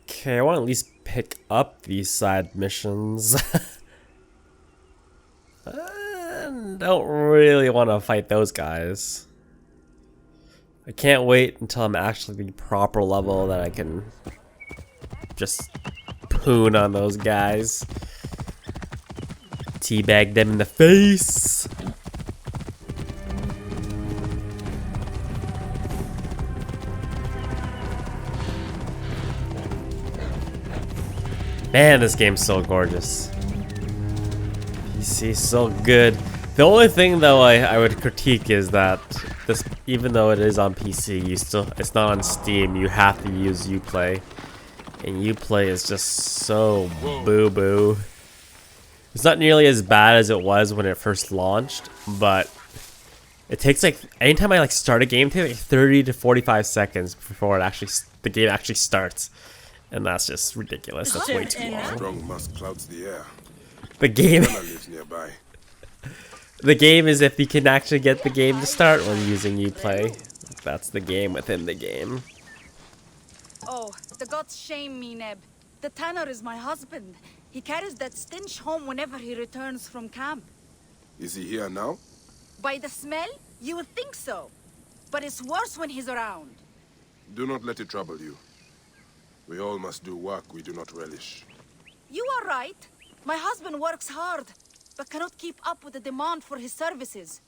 Okay, I want to at least pick up these side missions. I don't really want to fight those guys. I can't wait until I'm actually the proper level that I can just poon on those guys. Teabag them in the face. Man, this game's so gorgeous. PC's so good. The only thing though I would critique is that this, even though it is on PC, it's not on Steam. You have to use Uplay, and Uplay is just so boo-boo. It's not nearly as bad as it was when it first launched, but it takes like anytime I start a game, it takes like 30 to 45 seconds before the game actually starts, and that's just ridiculous. That's way too long. Strong musk clouds the air. The game. Lives nearby. The game is if you can actually get the game to start when using Uplay. That's the game within the game. Oh, the gods shame me, Neb. The tanner is my husband. He carries that stench home whenever he returns from camp. Is he here now? By the smell, you would think so. But it's worse when he's around. Do not let it trouble you. We all must do work we do not relish. You are right. My husband works hard, but cannot keep up with the demand for his services.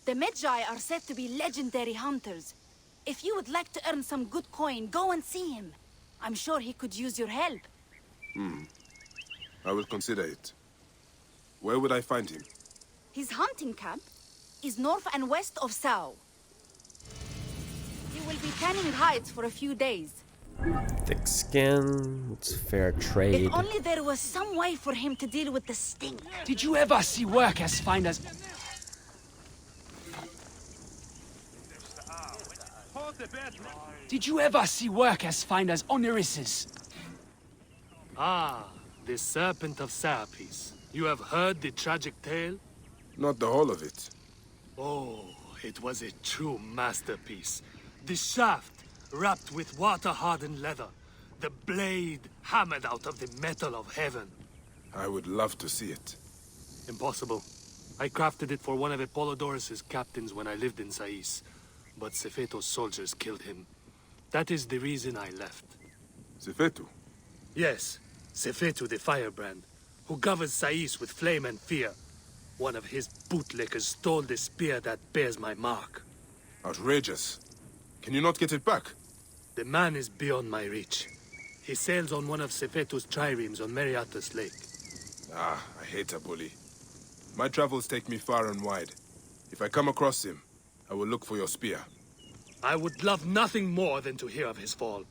The Medjay are said to be legendary hunters. If you would like to earn some good coin, go and see him. I'm sure he could use your help. I will consider it. Where would I find him? His hunting camp is north and west of Sao. He will be tanning hides for a few days. Thick skin, it's fair trade. If only there was some way for him to deal with the stink. Did you ever see workers find us? Did you ever see workers find us onirises? Ah, the Serpent of Serapis. You have heard the tragic tale? Not the whole of it. Oh, it was a true masterpiece. The shaft wrapped with water-hardened leather. The blade hammered out of the metal of heaven. I would love to see it. Impossible. I crafted it for one of Apollodorus' captains when I lived in Sais. But Sefeto's soldiers killed him. That is the reason I left. Sefetu? Yes, Sefetu the Firebrand, who governs Sais with flame and fear. One of his bootlickers stole the spear that bears my mark. Outrageous. Can you not get it back? The man is beyond my reach. He sails on one of Sefetu's triremes on Meriatus Lake. Ah, I hate a bully. My travels take me far and wide. If I come across him, I will look for your spear. I would love nothing more than to hear of his fall.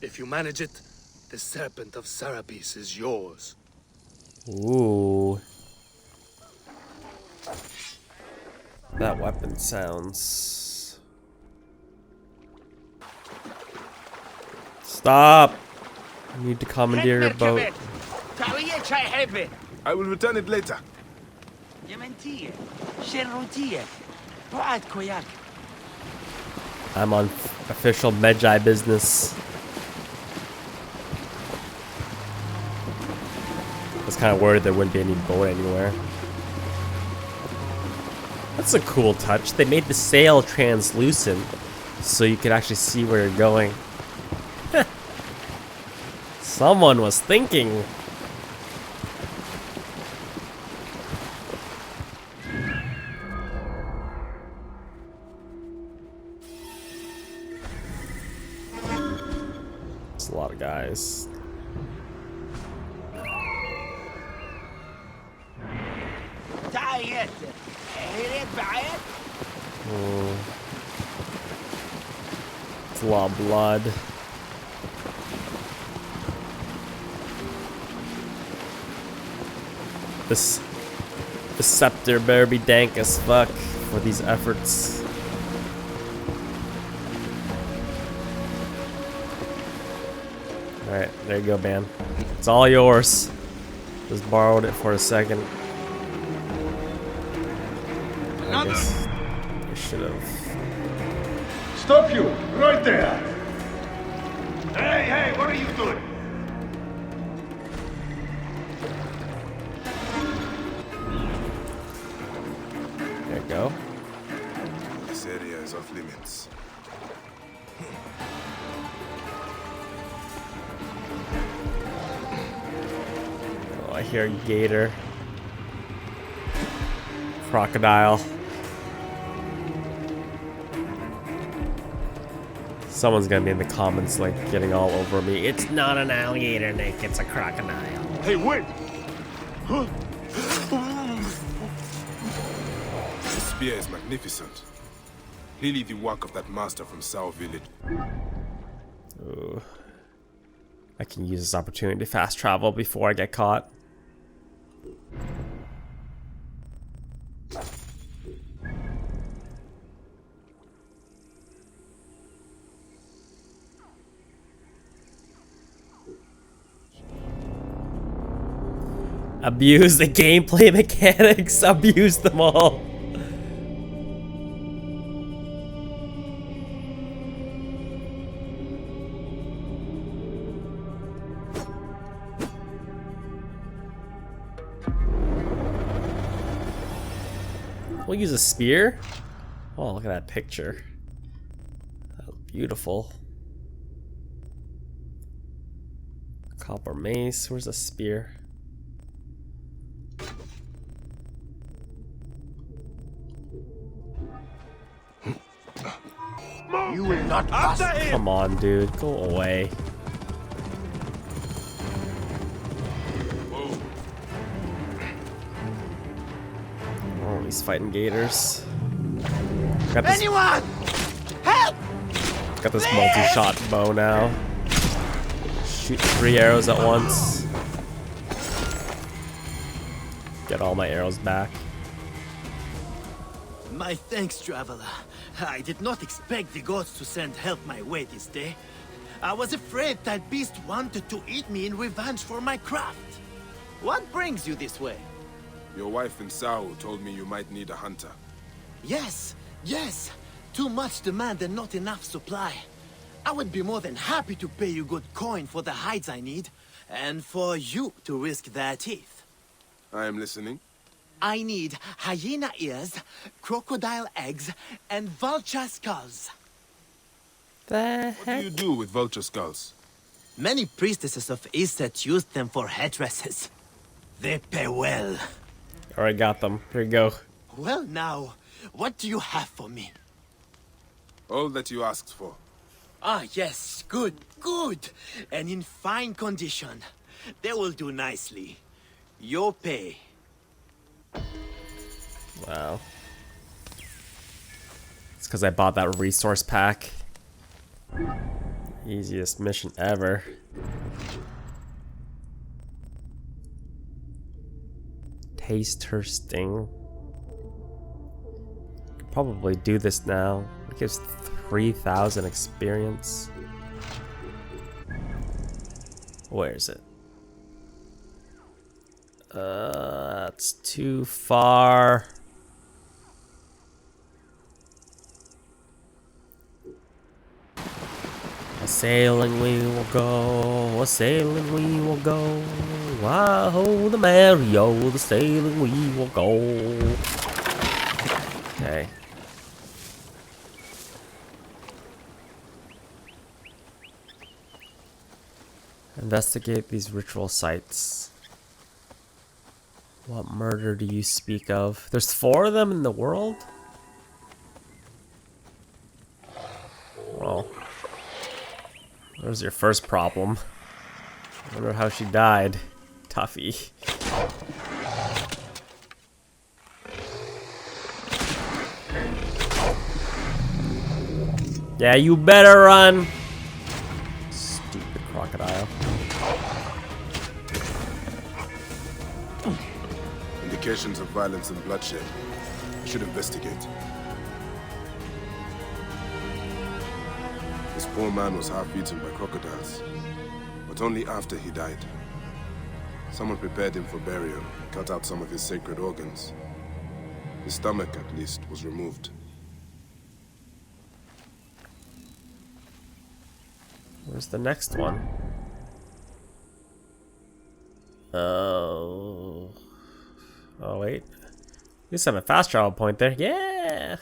If you manage it, the Serpent of Serapis is yours. Ooh. That weapon sounds... Stop! I need to commandeer your boat. I will return it later. I'm on official Medjay business. I was kind of worried there wouldn't be any boat anywhere. That's a cool touch. They made the sail translucent so you could actually see where you're going. Someone was thinking. It's a lot of guys. It's a lot of blood. The scepter better be dank as fuck for these efforts. Alright, there you go, man. It's all yours. Just borrowed it for a second. I guess I should have. Stop you! Right there! Hey, what are you doing? There you go. This area is off limits. Oh, I hear gator. Crocodile. Someone's gonna be in the comments like getting all over me. It's not an alligator, Nick, it's a crocodile. Hey, wait! The spear is magnificent. Clearly the work of that master from Sao Village. Ooh. I can use this opportunity to fast travel before I get caught. Abuse the gameplay mechanics. Abuse them all. We'll use a spear. Oh, look at that picture. That's beautiful. Copper mace. Where's the spear? You will not pass. Come on, dude. Go away. Oh, he's fighting gators. Got this, Anyone! Help! got this multi-shot bow now. Shoot 3 arrows at once. Get all my arrows back. My thanks, traveler. I did not expect the gods to send help my way this day. I was afraid that beast wanted to eat me in revenge for my craft. What brings you this way? Your wife in Sao told me you might need a hunter. Yes. Too much demand and not enough supply. I would be more than happy to pay you good coin for the hides I need, and for you to risk their teeth. I am listening. I need hyena ears, crocodile eggs, and vulture skulls. The What do heck? you do with vulture skulls? Many priestesses of Iset used them for headdresses. They pay well. Already got them. Here you go. Well now, what do you have for me? All that you asked for. Ah yes, good. And in fine condition. They will do nicely. Your pay. Wow. It's because I bought that resource pack. Easiest mission ever. Taste her sting. Could probably do this now. It gives 3,000 experience. Where is it? That's too far. A-sailing we will go, a-sailing we will go. Wow, the Mario, the sailing we will go. Okay. Investigate these ritual sites. What murder do you speak of? There's 4 of them in the world? Well, there's your first problem. I wonder how she died. Tuffy. Yeah, you better run. Stupid crocodile. Indications of violence and bloodshed. I should investigate. This poor man was half eaten by crocodiles, but only after he died. Someone prepared him for burial, cut out some of his sacred organs. His stomach, at least, was removed. Where's the next one? Oh. Oh, wait. At least I have a fast travel point there. Yeah!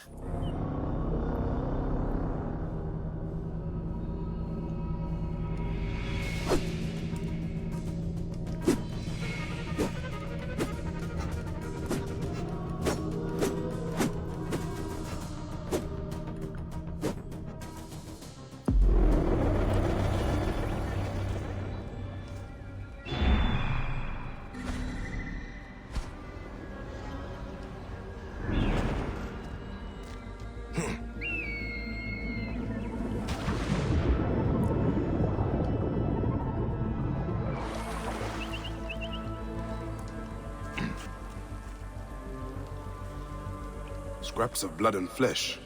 Scraps of blood and flesh.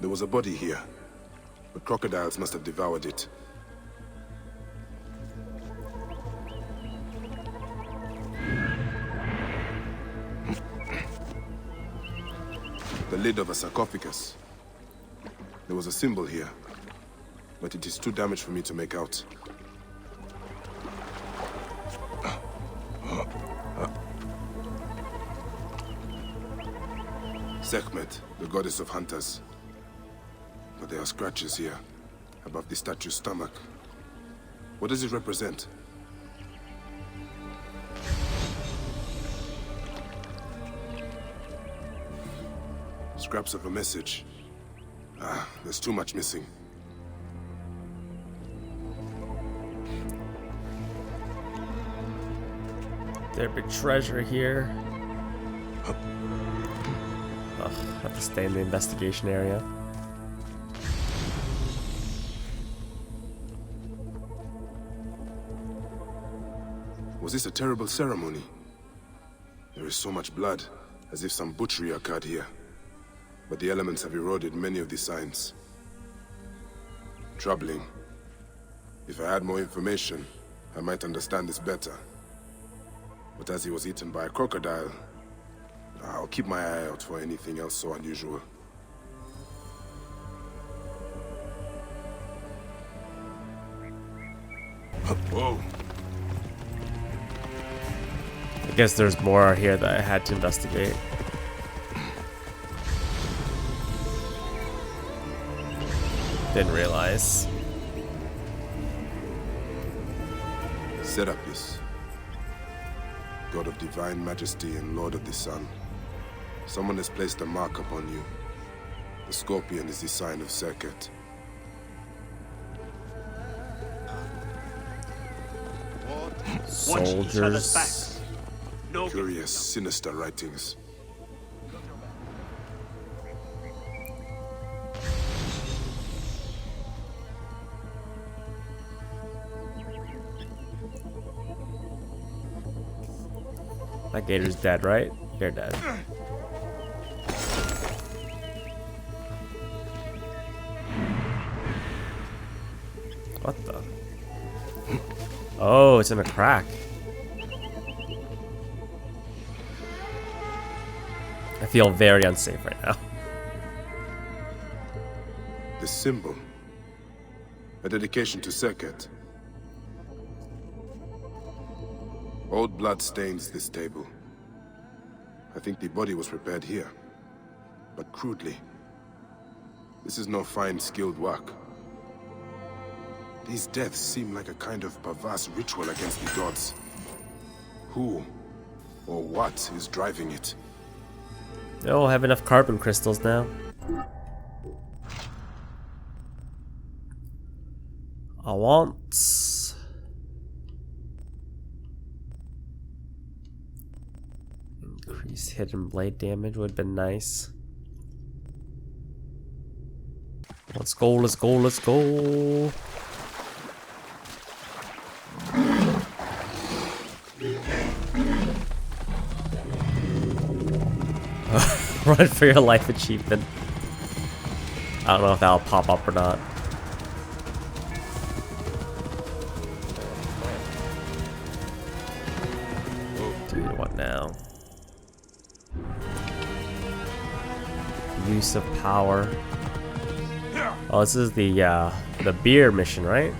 There was a body here, but crocodiles must have devoured it. The lid of a sarcophagus. There was a symbol here, but it is too damaged for me to make out. Sekhmet, the goddess of hunters. But there are scratches here, above the statue's stomach. What does it represent? Scraps of a message. Ah, there's too much missing. There'd be treasure here. Ugh, I have to stay in the investigation area. Was this a terrible ceremony? There is so much blood, as if some butchery occurred here. But the elements have eroded many of the signs. Troubling. If I had more information, I might understand this better. But as he was eaten by a crocodile, I'll keep my eye out for anything else so unusual. Whoa. I guess there's more here that I had to investigate. Didn't realize. Serapis, God of divine majesty and Lord of the sun. Someone has placed a mark upon you. The scorpion is the sign of Serket. Soldiers. Curious, sinister writings. That gator's dead, right? You're dead. What the? Oh, it's in a crack. I feel very unsafe right now. The symbol. A dedication to Serket. Old blood stains this table. I think the body was prepared here, but crudely. This is no fine, skilled work. These deaths seem like a kind of perverse ritual against the gods. Who or what is driving it? Oh, I have enough carbon crystals now. I want... increase hidden blade damage would have been nice. Let's go, let's go, let's go. Run for your life achievement. I don't know if that'll pop up or not. Dude, what now? Use of power. Oh, this is the beer mission, right?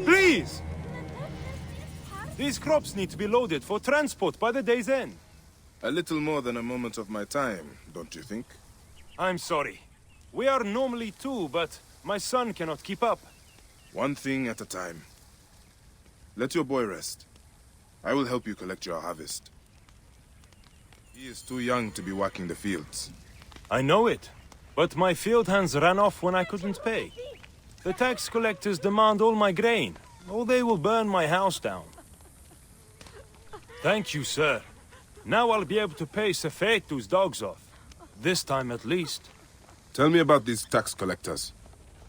Please! These crops need to be loaded for transport by the day's end. A little more than a moment of my time, don't you think? I'm sorry. We are normally two, but my son cannot keep up. One thing at a time. Let your boy rest. I will help you collect your harvest. He is too young to be working the fields. I know it, but my field hands ran off when I couldn't pay. The tax collectors demand all my grain, or they will burn my house down. Thank you, sir. Now I'll be able to pay Sefetu's dogs off. This time at least. Tell me about these tax collectors.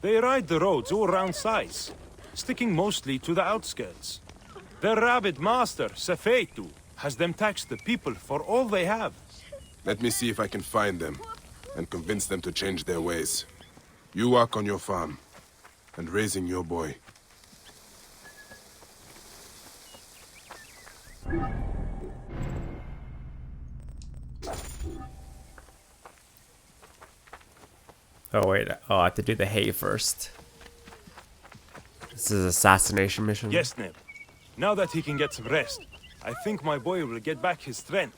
They ride the roads all around Sais, sticking mostly to the outskirts. Their rabid master, Sefetu, has them tax the people for all they have. Let me see if I can find them and convince them to change their ways. You work on your farm and raising your boy. Oh wait, oh, I have to do the hay first. This is assassination mission. Yes, Neb. Now that he can get some rest, I think my boy will get back his strength.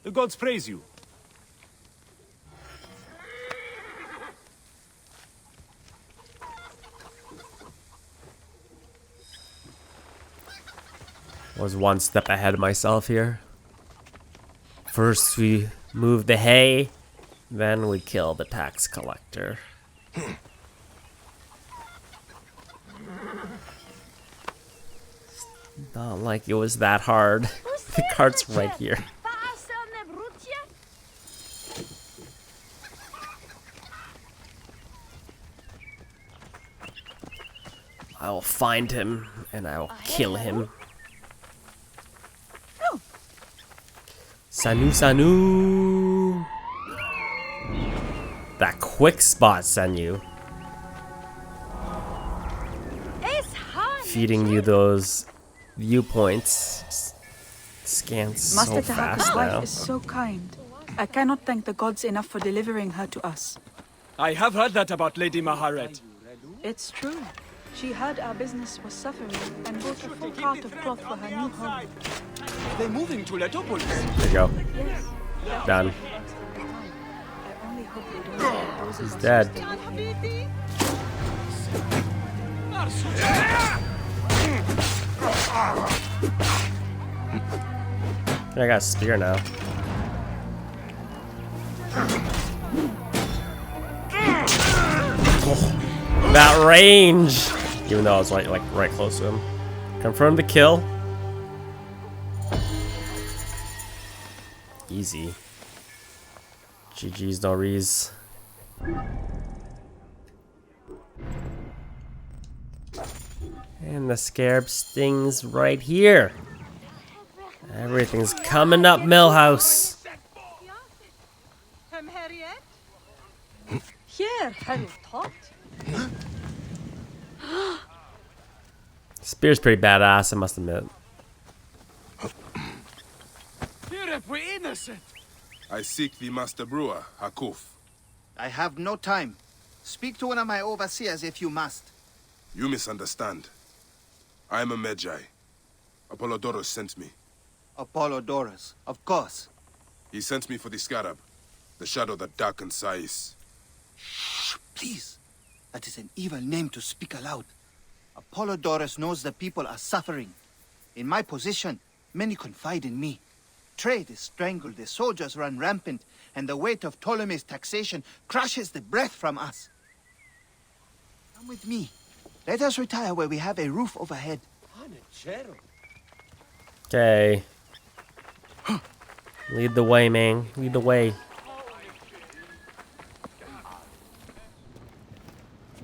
The gods praise you. Was one step ahead of myself here. First we move the hay, then we kill the tax collector. Not like it was that hard. The cart's right here. I will find him and I will kill him. Sanu Sanu! That quick spot, Sanu. Feeding you those viewpoints. Scans so Master fast Tahaka's now. wife is so kind. I cannot thank the gods enough for delivering her to us. I have heard that about Lady Maharet. It's true. She heard our business was suffering and bought a full cart of cloth for her new home. They're moving to Letopolis. There you go. Yes. Done. I only hope they don't get those of He's us dead. who still live. I got a spear now. Oh, that range! Even though I was like right close to him. Confirm the kill. Easy. GG's, no rees. And the Scarab stings right here. Everything's coming up, Millhouse. Here, Harry thought. Spear's pretty badass, I must admit. Here if we're innocent. I seek the Master Brewer, Hakuf. I have no time. Speak to one of my overseers if you must. You misunderstand. I am a Magi. Apollodorus sent me. Apollodorus, of course. He sent me for the Scarab, the shadow that darkens Sais. Shh, please. That is an evil name to speak aloud. Apollodorus knows the people are suffering. In my position, many confide in me. Trade is strangled, the soldiers run rampant, and the weight of Ptolemy's taxation crushes the breath from us. Come with me. Let us retire where we have a roof overhead. Okay. Lead the way, man. Lead the way.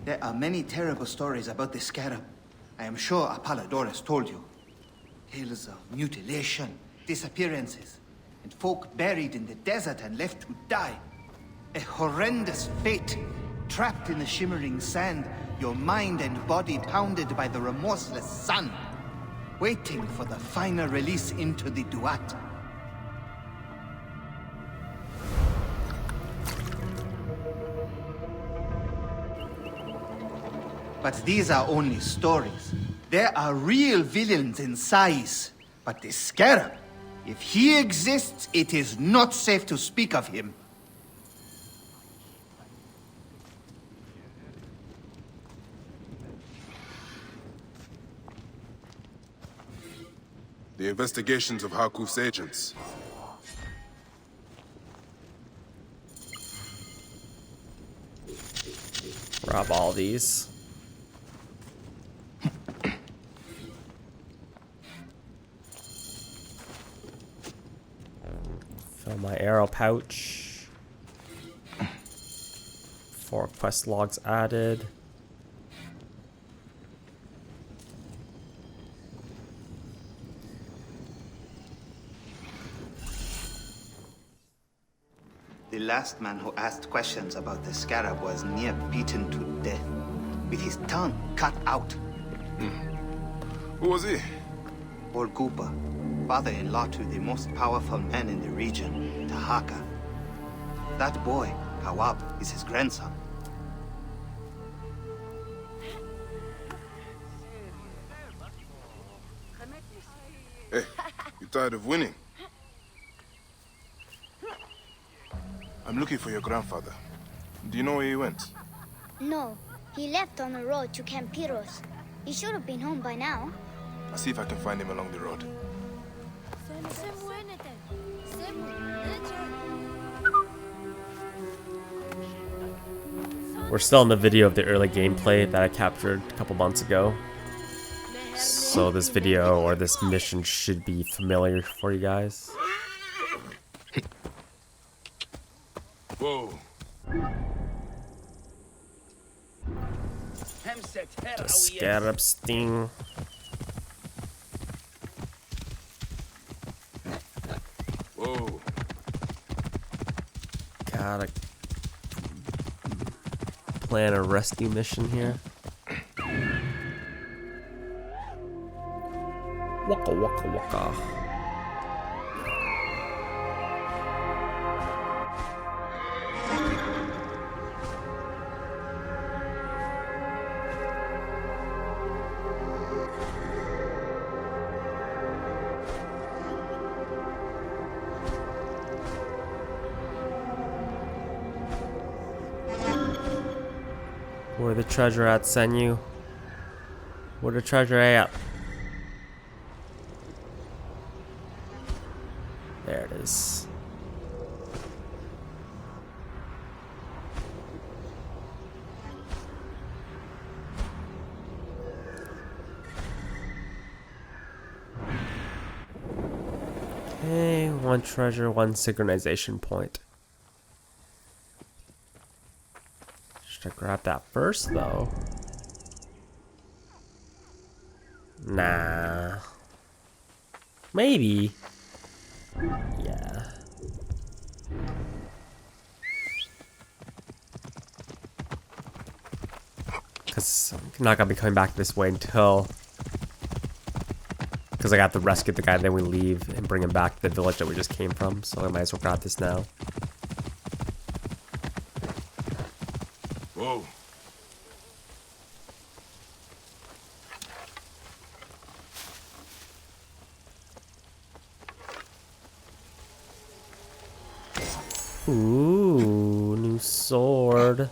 There are many terrible stories about the Scarab. I am sure Apollodorus told you. Tales of mutilation, disappearances, and folk buried in the desert and left to die. A horrendous fate, trapped in the shimmering sand, your mind and body pounded by the remorseless sun, waiting for the final release into the Duat. But these are only stories. There are real villains in Sais. But the Scarab, if he exists, it is not safe to speak of him. The investigations of Hakuf's agents. Grab all these. Fill my arrow pouch. 4 quest logs added. The last man who asked questions about the Scarab was near beaten to death, with his tongue cut out. Who was he? Old Cooper, father-in-law to the most powerful man in the region, Tahaka. That boy, Kawab, is his grandson. Hey, you tired of winning? I'm looking for your grandfather. Do you know where he went? No, he left on the road to Campiros. He should have been home by now. I'll see if I can find him along the road. We're still in the video of the early gameplay that I captured a couple months ago. So this video or this mission should be familiar for you guys. Whoa. The Scarab sting. Whoa. Gotta plan a rescue mission here. Waka waka waka. Where the treasure at, Senyu? Where the treasure at? There it is. Okay, 1 treasure, 1 synchronization point. Should I grab that first, though? Nah. Maybe. Yeah. Because I'm not going to be coming back this way until... Because I got to rescue the guy, then we leave and bring him back to the village that we just came from. So I might as well grab this now. Whoa. Ooh, new sword.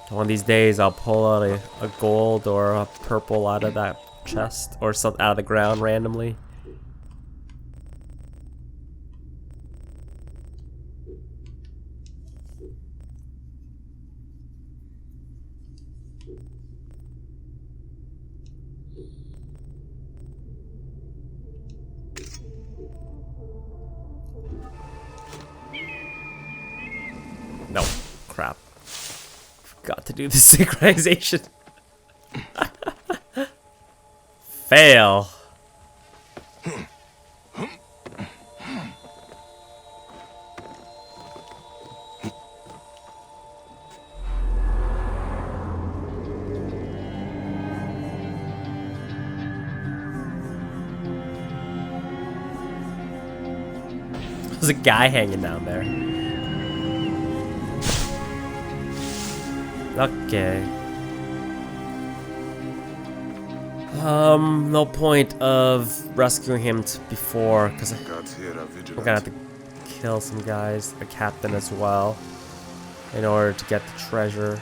One of these days I'll pull out a gold or a purple out of that chest or something out of the ground randomly. No, crap. Forgot to do the synchronization. Fail. There's a guy hanging down there. Okay. No point of rescuing him before, because we're gonna have to kill some guys, the captain as well, in order to get the treasure.